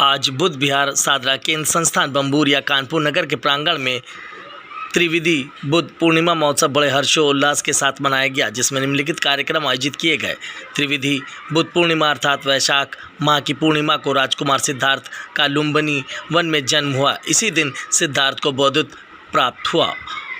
आज बुद्ध विहार सादरा केंद्र संस्थान बम्बूरिया कानपुर नगर के प्रांगण में त्रिविधि बुद्ध पूर्णिमा महोत्सव बड़े हर्षोल्लास के साथ मनाया गया, जिसमें निम्नलिखित कार्यक्रम आयोजित किए गए। त्रिविधि बुद्ध पूर्णिमा अर्थात वैशाख माह की पूर्णिमा को राजकुमार सिद्धार्थ का लुम्बिनी वन में जन्म हुआ। इसी दिन सिद्धार्थ को बौद्धत्व प्राप्त हुआ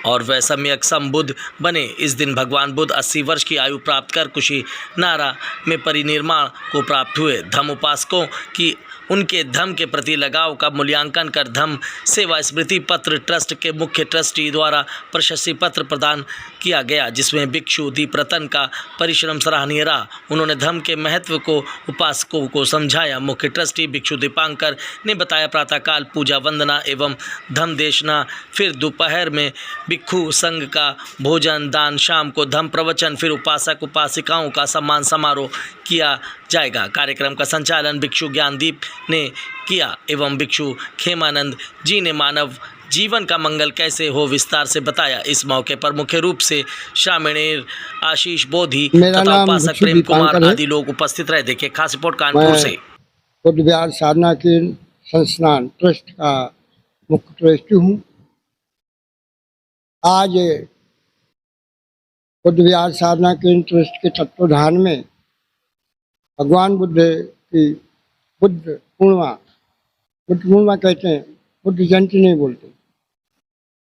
और वह सम्यक संबुद्ध बने। इस दिन भगवान बुद्ध 80 वर्ष की आयु प्राप्त कर कुशीनारा में परिनिर्वाण को प्राप्त हुए। धम्म उपासकों की उनके धम्म के प्रति लगाव का मूल्यांकन कर धम्म सेवा स्मृति पत्र ट्रस्ट के मुख्य ट्रस्टी द्वारा प्रशस्ति पत्र प्रदान किया गया, जिसमें भिक्षु दीपरतन का परिश्रम सराहनीय रहा। उन्होंने धम्म के महत्व को उपासकों को समझाया। मुख्य ट्रस्टी भिक्षु दीपांकर ने बताया, प्रातःकाल पूजा वंदना एवं धम्म देशना, फिर दोपहर में भिक्षु संघ का भोजन दान, शाम को धम्म प्रवचन, फिर उपासक उपासिकाओं का सम्मान समारोह किया जाएगा। कार्यक्रम का संचालन भिक्षु ज्ञानदीप ने किया एवं भिक्षु खेमानंद जी ने मानव जीवन का मंगल कैसे हो विस्तार से बताया। इस मौके पर मुख्य रूप से श्रामणेर आशीष बोधि तथा उपासक प्रेम कुमार आदि लोग उपस्थित रहे। देखिए खास रिपोर्ट कानपुर से। बुद्ध विहार साधना के संस्थान ट्रस्ट का मुख्य ट्रस्टी हूँ। आज बुद्ध विहार साधना के ट्रस्ट के तत्वाधान में भगवान बुद्ध की बुद्ध पूर्णिमा कहते हैं, बुद्ध जयंती नहीं बोलते।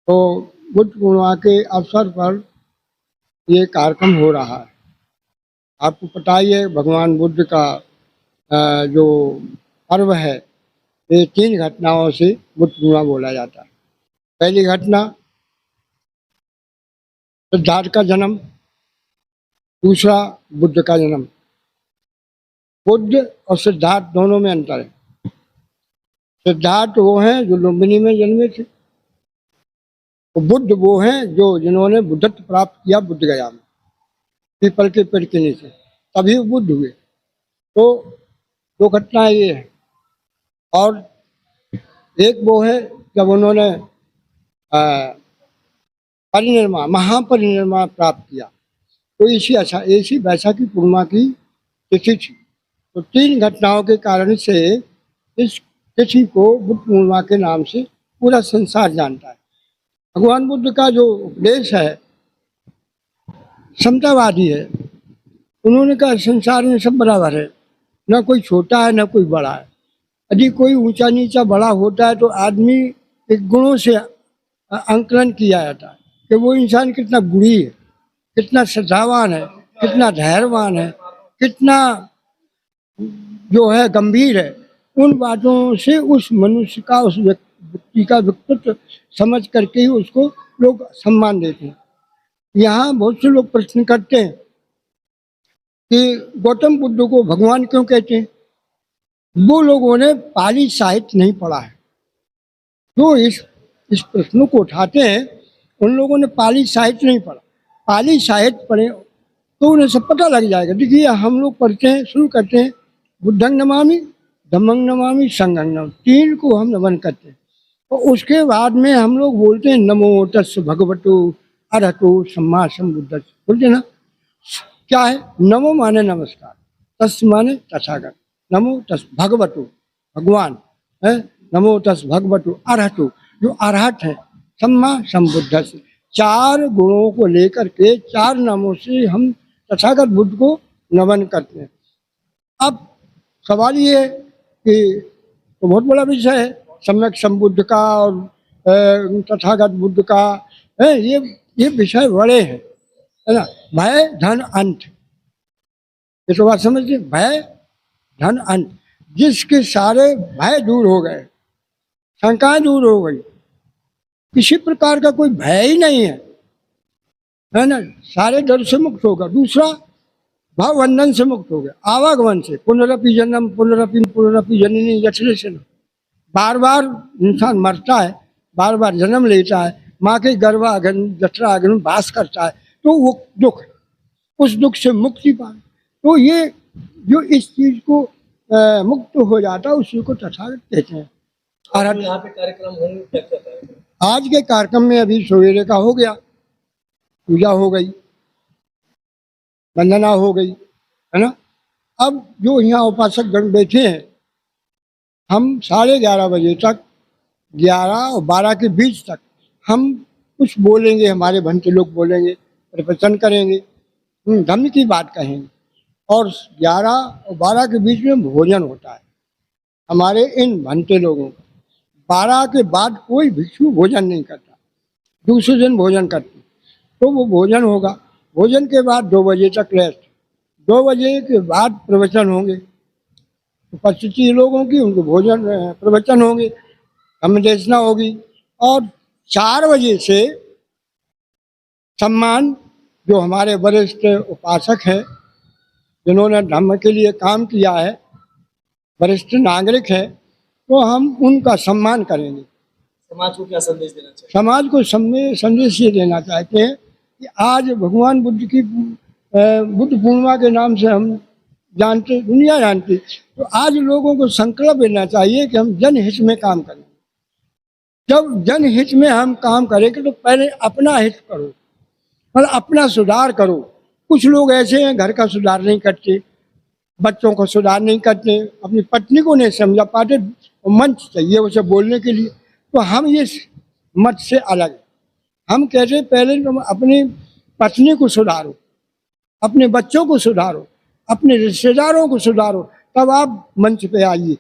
तो बुद्ध पूर्णिमा के अवसर पर ये कार्यक्रम हो रहा है। आपको पता ही है, भगवान बुद्ध का जो पर्व है, ये 3 घटनाओं से बुद्ध पूर्णिमा बोला जाता है। पहली घटना सिद्धार्थ का जन्म, दूसरा बुद्ध का जन्म। बुद्ध और सिद्धार्थ दोनों में अंतर है। सिद्धार्थ वो हैं जो लुम्बिनी में जन्मे थे, तो बुद्ध वो हैं जिन्होंने बुद्धत्व प्राप्त किया बुद्ध गया में, पीपल के पेड़ के नीचे, तभी वो बुद्ध हुए। तो 2 घटनाएं ये है। और एक वो है जब उन्होंने महापरिनिर्वाण प्राप्त किया, तो इसी वैशाखी पूर्णिमा की तिथि थी। तो 3 घटनाओं के कारण से इस तिथि को बुद्ध पूर्णिमा के नाम से पूरा संसार जानता है। भगवान बुद्ध का जो उपदेश है समतावादी है। उन्होंने कहा संसार में सब बराबर है, न कोई छोटा है न कोई बड़ा है। यदि कोई ऊंचा नीचा बड़ा होता है तो आदमी के गुणों से आंकलन किया जाता है कि वो इंसान कितना गुणी है, कितना श्रद्धावान है, कितना धैर्यवान है, कितना जो है गंभीर है। उन बातों से उस मनुष्य का, उस व्यक्ति का व्यक्तित्व समझ करके ही उसको लोग सम्मान देते हैं। यहाँ बहुत से लोग प्रश्न करते हैं कि गौतम बुद्ध को भगवान क्यों कहते हैं। वो लोगों ने पाली साहित्य नहीं पढ़ा है। जो इस प्रश्न को उठाते हैं उन लोगों ने पाली साहित्य नहीं पढ़ा। पाली साहित्य पढ़े तो उन्हें सब पता लग जाएगा। देखिए हम लोग पढ़ते हैं, शुरू करते हैं बुद्धं नमामि, धम्मं नमामि, संघं नमामि, 3 को हम नमन करते हैं। और उसके बाद में हम लोग बोलते हैं नमो तस् भगवतो अरहतो सम्मा सम्बुद्धस्स। बोलते ना, क्या है? नमो माने नमस्कार, तस् माने तथागत, नमो तस् भगवतो भगवान है, नमो तस् भगवतो अरहतो जो अरहत है, सम्मा सम्बुद्धस्स। 4 गुणों को लेकर के 4 नामों से हम तथागत बुद्ध को नमन करते हैं। अब सवाल ये है कि तो बहुत बड़ा विषय है सम्यक संबुद्ध का और तथागत बुद्ध का है। ये विषय बड़े हैं, है ना। भय धन अंत, ये तो बात समझिए। भय धन अंत, जिसके सारे भय दूर हो गए, शंकाएं दूर हो गई, किसी प्रकार का कोई भय ही नहीं है ना, सारे डर से मुक्त होगा। दूसरा भाव बंधन से मुक्त हो गया, आवागमन से, पुनरपि जन्म पुनरपि जननी जठरेशन। बार बार इंसान मरता है, बार बार जन्म लेता है, माँ के गर्भागन जठरागन में वास करता है, तो वो दुख, उस दुख से मुक्ति पाए। तो ये जो इस चीज को मुक्त हो जाता है उसी को तथागत कहते हैं। और यहाँ पे कार्यक्रम होंगे, क्या आज के कार्यक्रम में अभी सवेरे का हो गया, पूजा हो गई, वंदना हो गई, है ना। अब जो यहाँ उपासक गण बैठे हैं हम 11:30 बजे तक, 11 और 12 के बीच तक हम कुछ बोलेंगे, हमारे भंते लोग बोलेंगे, प्रवचन करेंगे, धर्म की बात कहेंगे। और 11 और 12 के बीच में भोजन होता है हमारे इन भंते लोगों का। 12 के बाद कोई भिक्षु भोजन नहीं करता, दूसरे दिन भोजन करते, तो वो भोजन होगा। भोजन के बाद 2 बजे तक रेस्ट, 2 बजे के बाद प्रवचन होंगे, उपस्थिति लोगों की, उनको भोजन प्रवचन होंगे, धम्मदेशना होगी। और 4 बजे से सम्मान, जो हमारे वरिष्ठ उपासक हैं, जिन्होंने धर्म के लिए काम किया है, वरिष्ठ नागरिक है, तो हम उनका सम्मान करेंगे। समाज को क्या संदेश देना चाहिए? समाज को संदेश ये देना चाहते हैं कि आज भगवान बुद्ध की बुद्ध पूर्णिमा के नाम से हम जानते, दुनिया जानती, तो आज लोगों को संकल्प लेना चाहिए कि हम जनहित में काम करें। जब जनहित में हम काम करेंगे तो पहले अपना हित करो और अपना सुधार करो। कुछ लोग ऐसे हैं घर का सुधार नहीं करते, बच्चों को सुधार नहीं करते, अपनी पत्नी को नहीं समझा पाते, मंच चाहिए उसे बोलने के लिए। तो हम ये मत से अलग हैं। हम कहते हैं पहले तुम अपनी पत्नी को सुधारो, अपने बच्चों को सुधारो, अपने रिश्तेदारों को सुधारो, तब आप मंच पे आइए।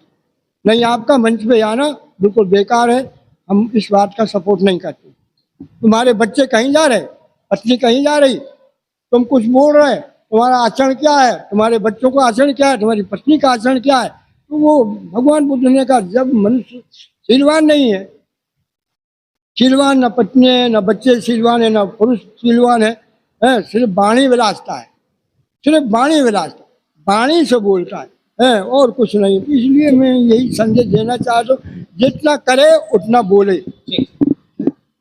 नहीं, आपका मंच पे आना बिल्कुल बेकार है, हम इस बात का सपोर्ट नहीं करते। तुम्हारे बच्चे कहीं जा रहे, पत्नी कहीं जा रही, तुम कुछ बोल रहे, तुम्हारा आचरण क्या है, तुम्हारे बच्चों का आचरण क्या है, तुम्हारी पत्नी का आचरण क्या है। तो वो भगवान बुद्ध ने कहा, जब मनुष्य शीलवान नहीं है, शीलवान न पत्नी है, न बच्चे शीलवान है, न पुरुष शीलवान है, सिर्फ वाणी विलासता है, सिर्फ वाणी विलासता, वाणी से बोलता है, और कुछ नहीं। इसलिए मैं यही संदेश देना चाहता हूँ, जितना करे उतना बोले।